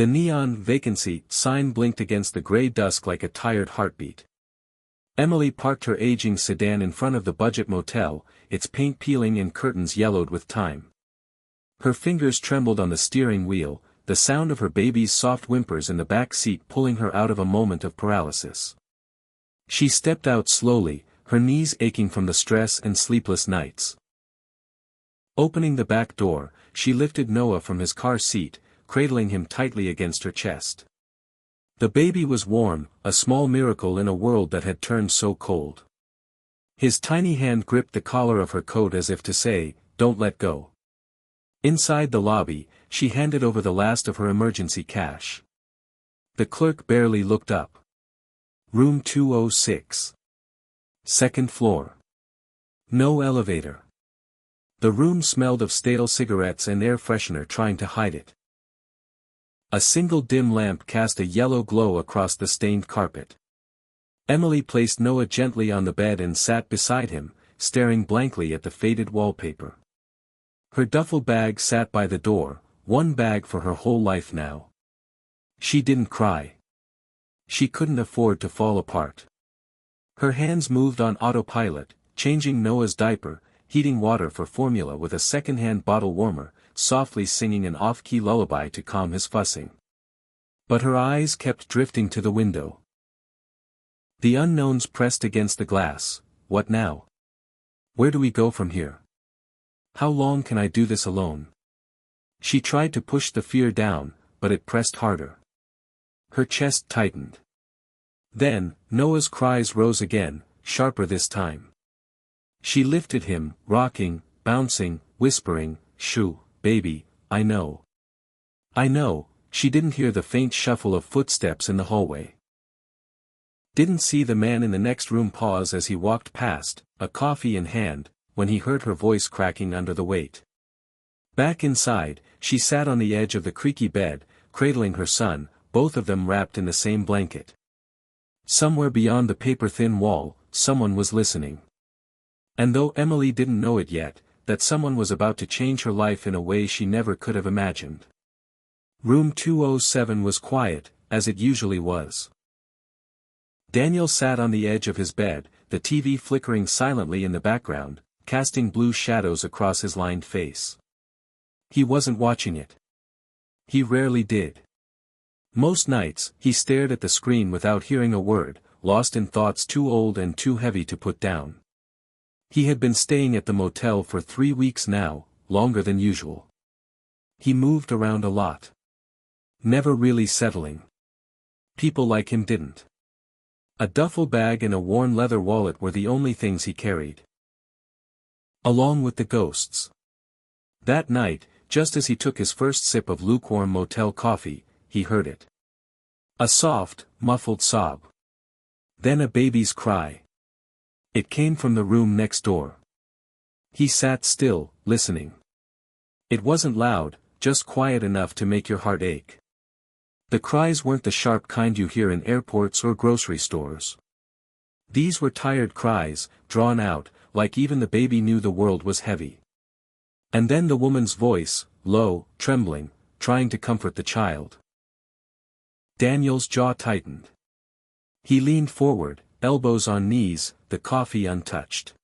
The neon vacancy sign blinked against the gray dusk like a tired heartbeat. Emily parked her aging sedan in front of the budget motel, its paint peeling and curtains yellowed with time. Her fingers trembled on the steering wheel, the sound of her baby's soft whimpers in the back seat pulling her out of a moment of paralysis. She stepped out slowly, her knees aching from the stress and sleepless nights. Opening the back door, she lifted Noah from his car seat, cradling him tightly against her chest. The baby was warm, a small miracle in a world that had turned so cold. His tiny hand gripped the collar of her coat as if to say, "Don't let go." Inside the lobby, she handed over the last of her emergency cash. The clerk barely looked up. Room 206. Second floor. No elevator. The room smelled of stale cigarettes and air freshener trying to hide it. A single dim lamp cast a yellow glow across the stained carpet. Emily placed Noah gently on the bed and sat beside him, staring blankly at the faded wallpaper. Her duffel bag sat by the door, one bag for her whole life now. She didn't cry. She couldn't afford to fall apart. Her hands moved on autopilot, changing Noah's diaper, heating water for formula with a second-hand bottle warmer, softly singing an off-key lullaby to calm his fussing. But her eyes kept drifting to the window. The unknowns pressed against the glass. What now? Where do we go from here? How long can I do this alone? She tried to push the fear down, but it pressed harder. Her chest tightened. Then, Noah's cries rose again, sharper this time. She lifted him, rocking, bouncing, whispering, "Shoo, baby, I know. I know." She didn't hear the faint shuffle of footsteps in the hallway. Didn't see the man in the next room pause as he walked past, a coffee in hand, when he heard her voice cracking under the weight. Back inside, she sat on the edge of the creaky bed, cradling her son, both of them wrapped in the same blanket. Somewhere beyond the paper-thin wall, someone was listening. And though Emily didn't know it yet, that someone was about to change her life in a way she never could have imagined. Room 207 was quiet, as it usually was. Daniel sat on the edge of his bed, the TV flickering silently in the background, casting blue shadows across his lined face. He wasn't watching it. He rarely did. Most nights, he stared at the screen without hearing a word, lost in thoughts too old and too heavy to put down. He had been staying at the motel for 3 weeks now, longer than usual. He moved around a lot. Never really settling. People like him didn't. A duffel bag and a worn leather wallet were the only things he carried. Along with the ghosts. That night, just as he took his first sip of lukewarm motel coffee, he heard it. A soft, muffled sob. Then a baby's cry. It came from the room next door. He sat still, listening. It wasn't loud, just quiet enough to make your heart ache. The cries weren't the sharp kind you hear in airports or grocery stores. These were tired cries, drawn out, like even the baby knew the world was heavy. And then the woman's voice, low, trembling, trying to comfort the child. Daniel's jaw tightened. He leaned forward, elbows on knees, the coffee untouched.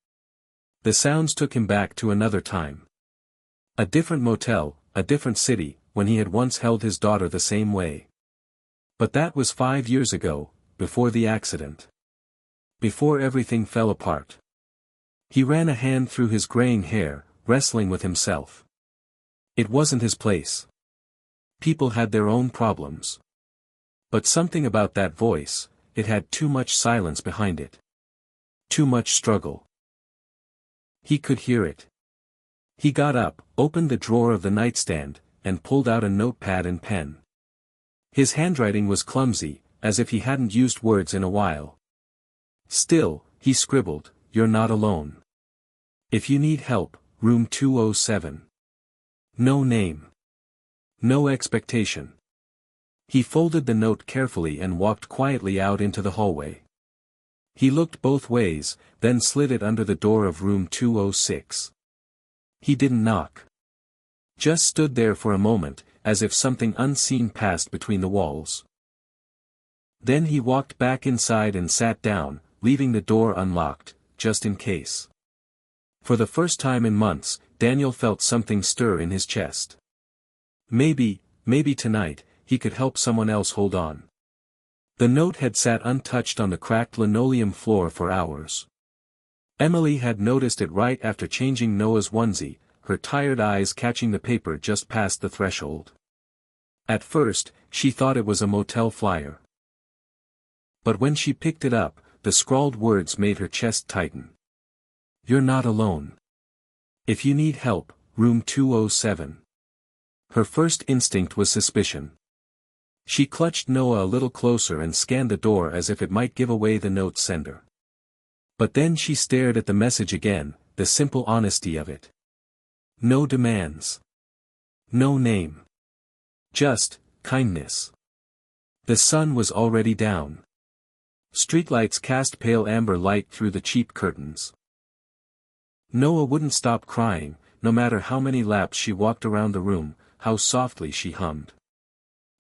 The sounds took him back to another time. A different motel, a different city, when he had once held his daughter the same way. But that was 5 years ago, before the accident. Before everything fell apart. He ran a hand through his graying hair, wrestling with himself. It wasn't his place. People had their own problems. But something about that voice, it had too much silence behind it. Too much struggle. He could hear it. He got up, opened the drawer of the nightstand, and pulled out a notepad and pen. His handwriting was clumsy, as if he hadn't used words in a while. Still, he scribbled, "You're not alone. If you need help, room 207. No name. No expectation." He folded the note carefully and walked quietly out into the hallway. He looked both ways, then slid it under the door of room 206. He didn't knock. Just stood there for a moment, as if something unseen passed between the walls. Then he walked back inside and sat down, leaving the door unlocked, just in case. For the first time in months, Daniel felt something stir in his chest. Maybe tonight, he could help someone else hold on. The note had sat untouched on the cracked linoleum floor for hours. Emily had noticed it right after changing Noah's onesie, her tired eyes catching the paper just past the threshold. At first, she thought it was a motel flyer. But when she picked it up, the scrawled words made her chest tighten. "You're not alone. If you need help, room 207. Her first instinct was suspicion. She clutched Noah a little closer and scanned the door as if it might give away the note's sender. But then she stared at the message again, the simple honesty of it. No demands. No name. Just, kindness. The sun was already down. Streetlights cast pale amber light through the cheap curtains. Noah wouldn't stop crying, no matter how many laps she walked around the room, how softly she hummed.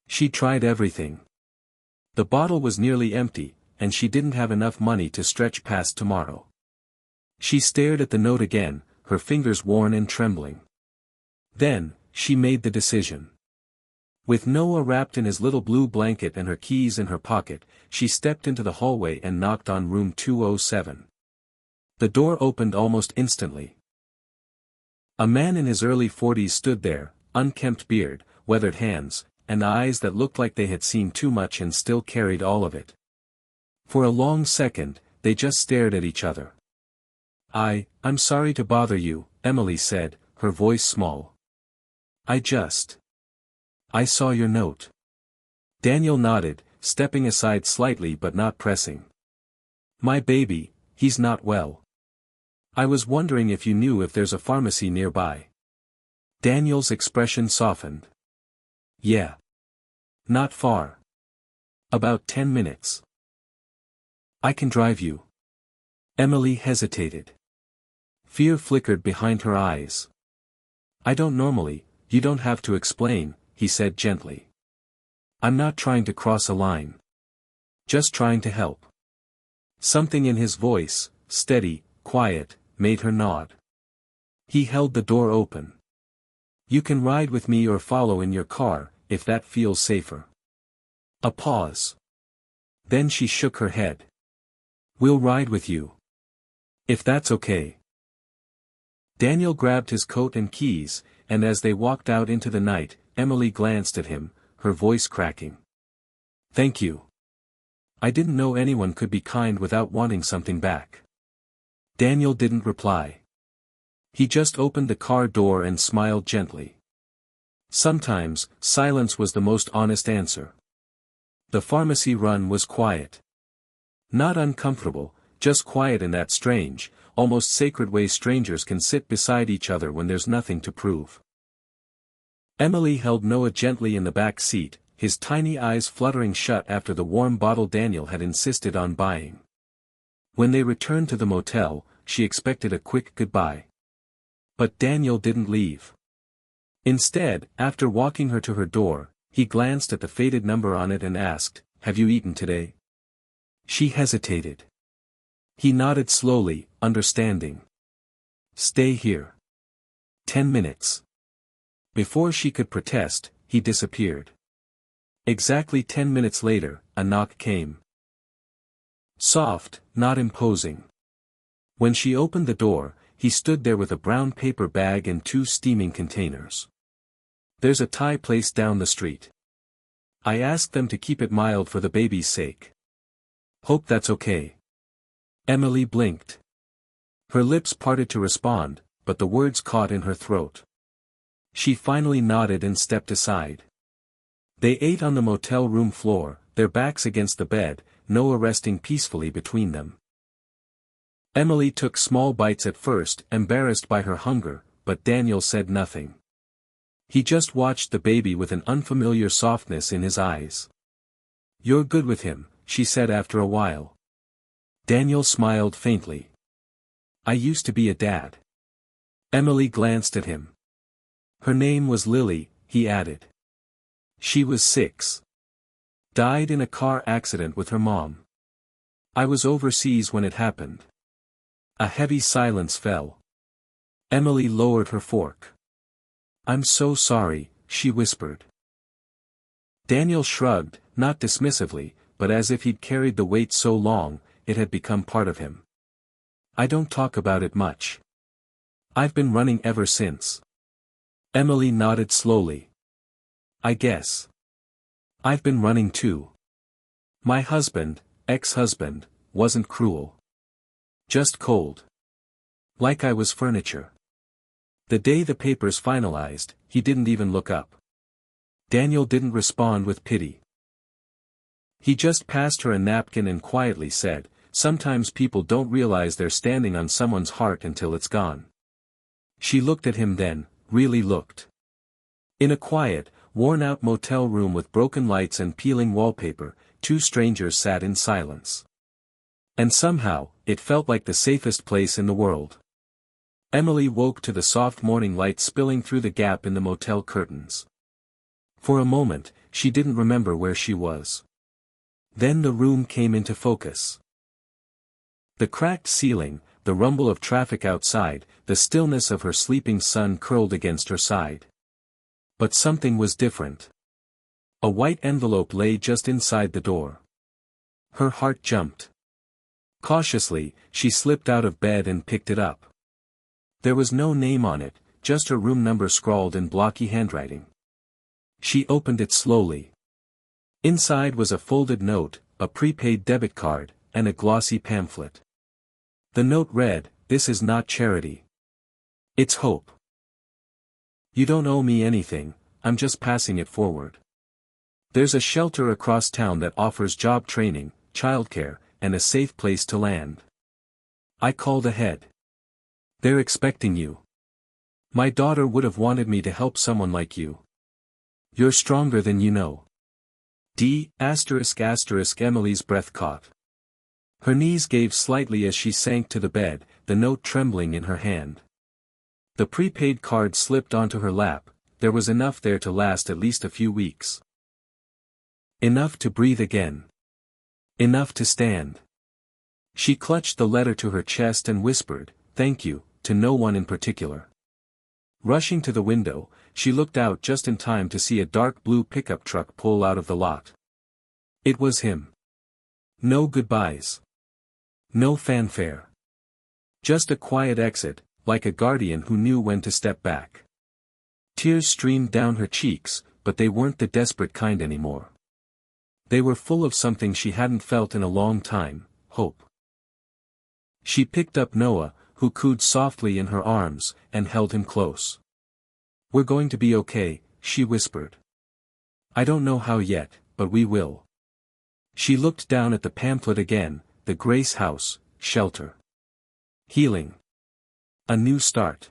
She tried everything. The bottle was nearly empty, and she didn't have enough money to stretch past tomorrow. She stared at the note again, her fingers worn and trembling. Then, she made the decision. With Noah wrapped in his little blue blanket and her keys in her pocket, she stepped into the hallway and knocked on room 207. The door opened almost instantly. A man in his early 40s stood there, unkempt beard, weathered hands, and eyes that looked like they had seen too much and still carried all of it. For a long second, they just stared at each other. I'm sorry to bother you," Emily said, her voice small. I saw your note." Daniel nodded, stepping aside slightly but not pressing. "My baby, he's not well. I was wondering if you knew if there's a pharmacy nearby." Daniel's expression softened. "Yeah. Not far. About 10 minutes. I can drive you." Emily hesitated. Fear flickered behind her eyes. "I don't normally, you don't have to explain," he said gently. "I'm not trying to cross a line. Just trying to help." Something in his voice, steady, quiet, made her nod. He held the door open. "You can ride with me or follow in your car, if that feels safer." A pause. Then she shook her head. "We'll ride with you. If that's okay." Daniel grabbed his coat and keys, and as they walked out into the night, Emily glanced at him, her voice cracking. "Thank you. I didn't know anyone could be kind without wanting something back." Daniel didn't reply. He just opened the car door and smiled gently. Sometimes, silence was the most honest answer. The pharmacy run was quiet. Not uncomfortable, just quiet in that strange, almost sacred way strangers can sit beside each other when there's nothing to prove. Emily held Noah gently in the back seat, his tiny eyes fluttering shut after the warm bottle Daniel had insisted on buying. When they returned to the motel, she expected a quick goodbye. But Daniel didn't leave. Instead, after walking her to her door, he glanced at the faded number on it and asked, "Have you eaten today?" She hesitated. He nodded slowly, understanding. "Stay here. 10 minutes. Before she could protest, he disappeared. Exactly 10 minutes later, a knock came. Soft, not imposing. When she opened the door, he stood there with a brown paper bag and 2 steaming containers. "There's a Thai place down the street. I asked them to keep it mild for the baby's sake. Hope that's okay." Emily blinked. Her lips parted to respond, but the words caught in her throat. She finally nodded and stepped aside. They ate on the motel room floor, their backs against the bed, Noah resting peacefully between them. Emily took small bites at first, embarrassed by her hunger, but Daniel said nothing. He just watched the baby with an unfamiliar softness in his eyes. "You're good with him," she said after a while. Daniel smiled faintly. "I used to be a dad." Emily glanced at him. "Her name was Lily," he added. She was 6. Died in a car accident with her mom. I was overseas when it happened. A heavy silence fell. Emily lowered her fork. I'm so sorry, she whispered. Daniel shrugged, not dismissively, but as if he'd carried the weight so long, it had become part of him. I don't talk about it much. I've been running ever since. Emily nodded slowly. I guess. I've been running too. My husband, ex-husband, wasn't cruel. Just cold. Like I was furniture. The day the papers finalized, he didn't even look up. Daniel didn't respond with pity. He just passed her a napkin and quietly said, sometimes people don't realize they're standing on someone's heart until it's gone. She looked at him then, really looked. In a quiet, worn-out motel room with broken lights and peeling wallpaper, two strangers sat in silence. And somehow, it felt like the safest place in the world. Emily woke to the soft morning light spilling through the gap in the motel curtains. For a moment, she didn't remember where she was. Then the room came into focus. The cracked ceiling, the rumble of traffic outside, the stillness of her sleeping son curled against her side. But something was different. A white envelope lay just inside the door. Her heart jumped. Cautiously, she slipped out of bed and picked it up. There was no name on it, just her room number scrawled in blocky handwriting. She opened it slowly. Inside was a folded note, a prepaid debit card, and a glossy pamphlet. The note read, "This is not charity. It's hope. You don't owe me anything, I'm just passing it forward. There's a shelter across town that offers job training, childcare, and a safe place to land. I called ahead. They're expecting you. My daughter would have wanted me to help someone like you. You're stronger than you know." Emily's breath caught. Her knees gave slightly as she sank to the bed, the note trembling in her hand. The prepaid card slipped onto her lap, there was enough there to last at least a few weeks. Enough to breathe again. Enough to stand. She clutched the letter to her chest and whispered, "Thank you," to no one in particular. Rushing to the window, she looked out just in time to see a dark blue pickup truck pull out of the lot. It was him. No goodbyes. No fanfare. Just a quiet exit, like a guardian who knew when to step back. Tears streamed down her cheeks, but they weren't the desperate kind anymore. They were full of something she hadn't felt in a long time, hope. She picked up Noah, who cooed softly in her arms, and held him close. "We're going to be okay," she whispered. "I don't know how yet, but we will." She looked down at the pamphlet again, the Grace House, shelter. Healing. A new start.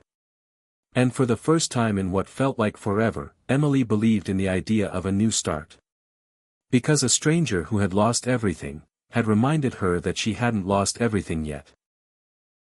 And for the first time in what felt like forever, Emily believed in the idea of a new start. Because a stranger who had lost everything, had reminded her that she hadn't lost everything yet.